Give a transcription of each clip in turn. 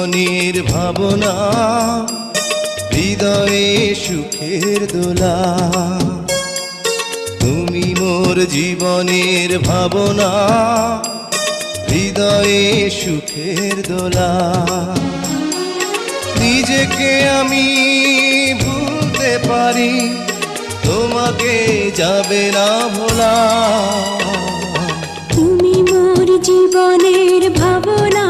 জীবনের ভাবনা, হৃদয়ে সুখের দোলা। তুমি মোর জীবনের ভাবনা, হৃদয়ে সুখের দোলা। নিজেকে আমি ভুলতে পারি, তোমাকে যাবে না ভোলা। তুমি মোর জীবনের ভাবনা,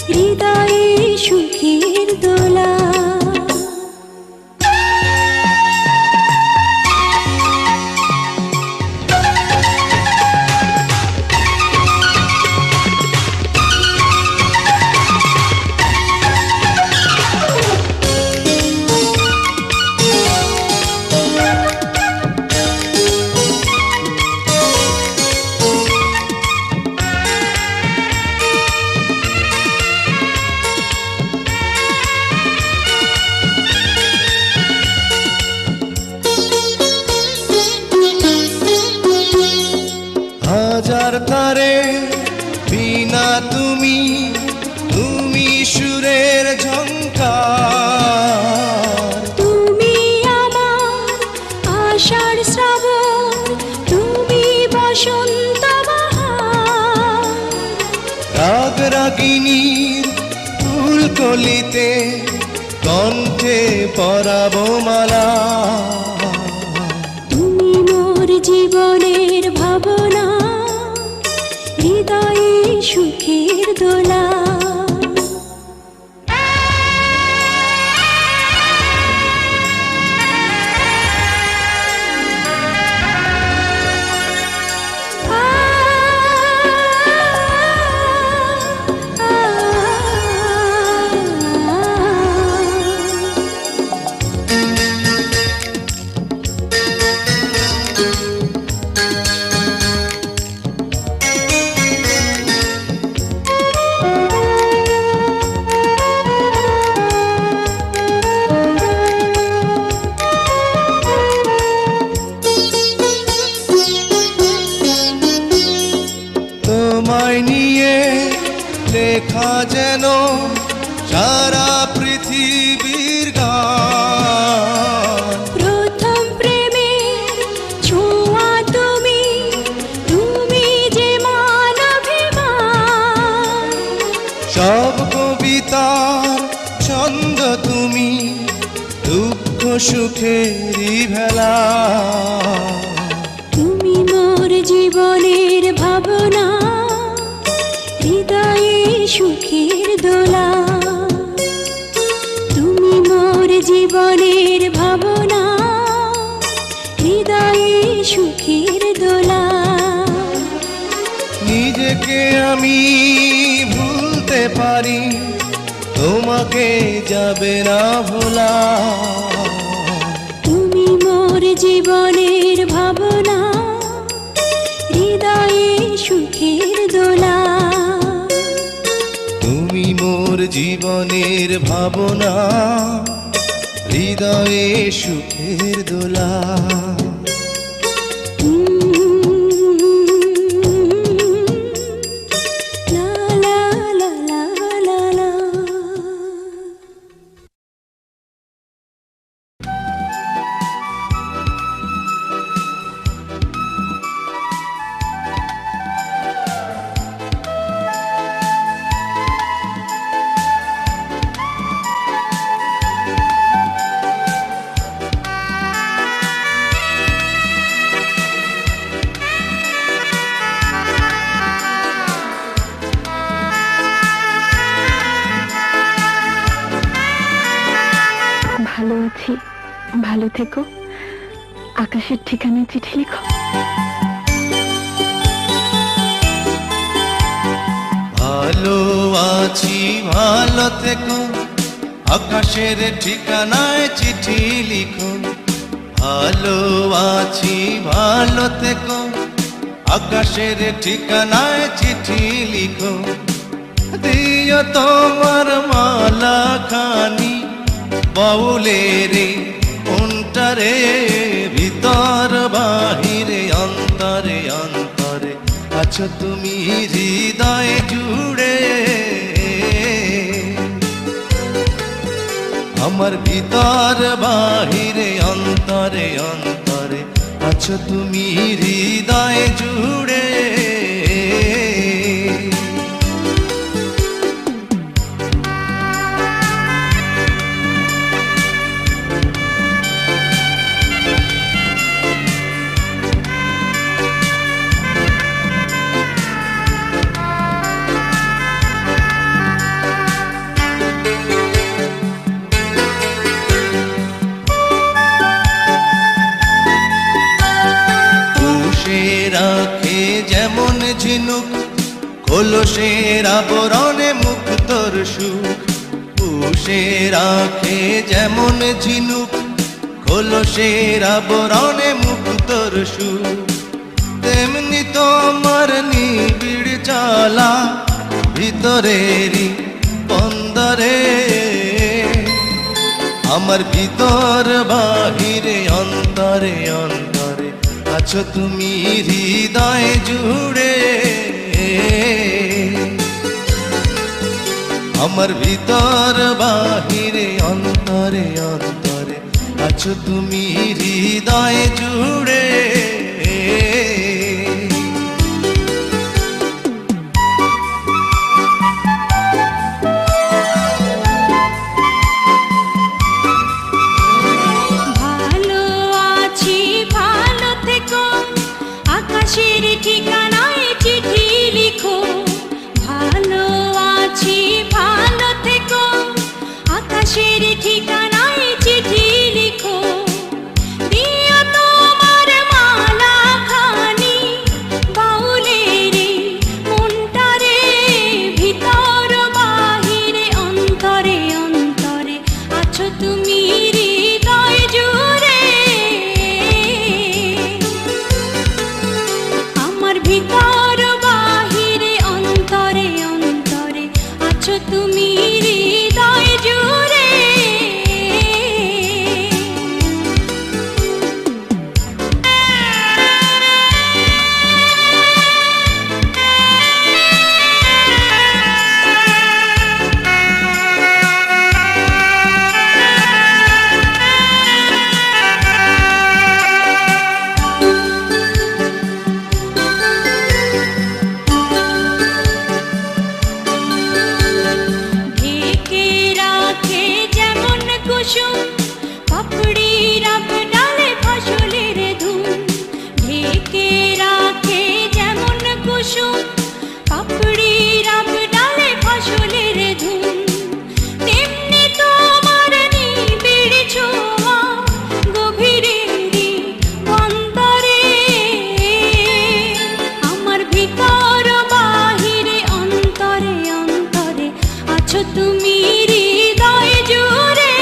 হৃদয়ে সুখের দোলা। হাজার তারে বিনা তুমি, তুমি সুরের ঝংকার। তুমি আমার আষাঢ় শ্রাবণ, তুমি বসন্ত বাহার। রাগ রাগিনীর ফুলকলিতে কণ্ঠে পরাবো মালা। তুমি মোর জীবনের ভাবনা, হৃদয়ে সুখের দোলা। তোমায় নিয়ে লেখা যেন সারা পৃথিবীর গান। প্রথম প্রেমের ছোঁয়া তুমি, তুমি যে মানবিমান। সব কবিতার ছন্দ তুমি, দুঃখ সুখেরই ভেলা। তুমি মোর জীবনের ভাবনা, হৃদয়ে সুখের দোলা। তুমি মোর জীবনের ভাবনা, হৃদয়ে সুখের দোলা। নিজেকে আমি ভুলতে পারি, তোমাকে যাবে না ভোলা। তুমি মোর জীবনের ভাবনা, হৃদয়ে সুখের দোলা। তুমি মোর জীবনের ভাবনা, হৃদয়ে সুখের দোলা। লা লা লা লা লা লা। ভালো আছি, ভালো থেকো। আকাশের ঠিকানায় চিঠি লিখো। ভালো আছি, ভালো থেকো, আকাশের ঠিকানায় চিঠি লিখো। ভালো আছি, ভালো থেকো, আকাশের ঠিকানায় চিঠি লিখো। দিও তোমার মালা খানি বাউলের অন্তরে, ভিতর বাহিরে অন্তরে অন্তরে আছো তুমি হৃদয় জুড়ে। আমার ভিতর বাহিরে অন্তরে অন্তরে আছো তুমি হৃদয় জুড়ে। রাখে যেমন ঝিনুক কলসের আবরণে মুক্তর সুখ। পুষে রাখে যেমন ঝিনুক কলসের আবরণে মুক্তর সুখ। তেমনি তোমার নিবিড় চলা ভিতরেরই বন্দরে। আমার ভিতর বাহিরে অন্তরে অন্তরে আছো তুমি হৃদয় জুড়ে। আমার ভিতর বাহিরে অন্তরে অন্তরে আছো তুমি হৃদয় জুড়ে। আকাশের ঠিকানায় চিঠি লিখো। ভালো আছি ভালো থেকো, আকাশের ঠিকানায় চিঠি লিখো। দিও তোমার মালা খানি বাউলের মনটারে। ভিতর বাহিরে অন্তরে অন্তরে আছো তুমি হৃদয় জুড়ে। ভিতর বাহিরে অন্তরে অন্তরে আছো তুমি হৃদয় জুড়ে। পাপড়ির ডালে ফসলের ধুম ঢেকে রাখে যেমন কুসুম। পাপড়ির ডালে ফসলের ধুম তেমনি তোমার নিবিড় ছোঁয়া গভীরেরই অন্তরে। আমার ভিতর বাহিরে অন্তরে অন্তরে আছো তুমি হৃদয় জুড়ে।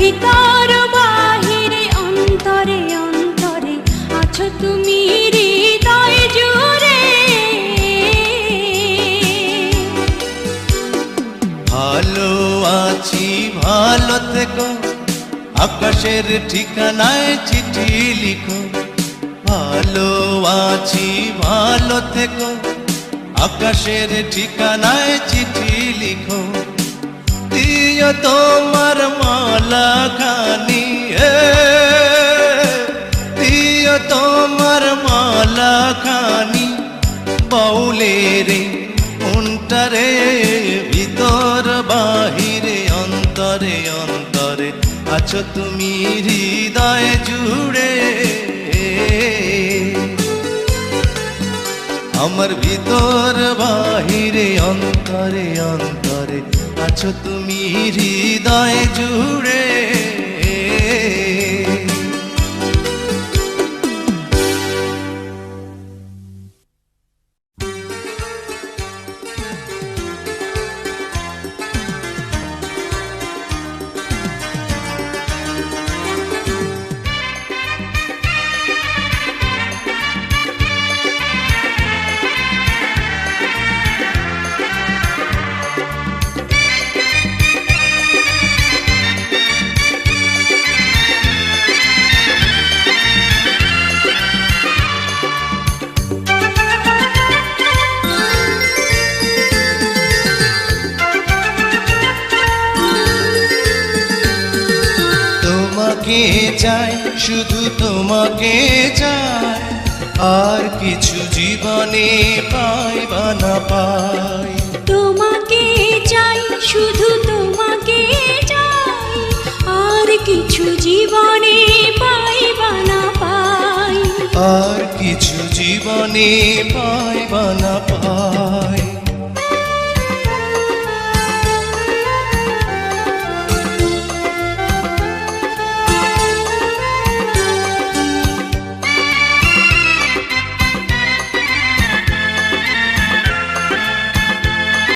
ভিতর বাহিরে অন্তরে অন্তরে আছো তুমি হৃদয় জুড়ে। ভালো আছি ভালো থেকো, আকাশের ঠিকানায় চিঠি লিখো। ভালো আছি ভালো থেকো, আকাশের ঠিকানায় চিঠি লিখো। দিও তোমার মালা খানি, দিও তোমার মালা খানি বাউলের মনটারে। ভিতর বাহিরে অন্তরে অন্তরে আছো তুমি হৃদয় জুড়ে। আমার ভিতর বাহিরে অন্তরে অন্তরে আছো তুমি হৃদয় জুড়ে। তোমাকে চাই, শুধু তোমাকে চাই, আর কিছু জীবনে পাই বা না পাই। তোমাকে চাই, শুধু তোমাকে চাই, আর কিছু জীবনে পাই বা না পাই। আর কিছু জীবনে পাই বা না পাই।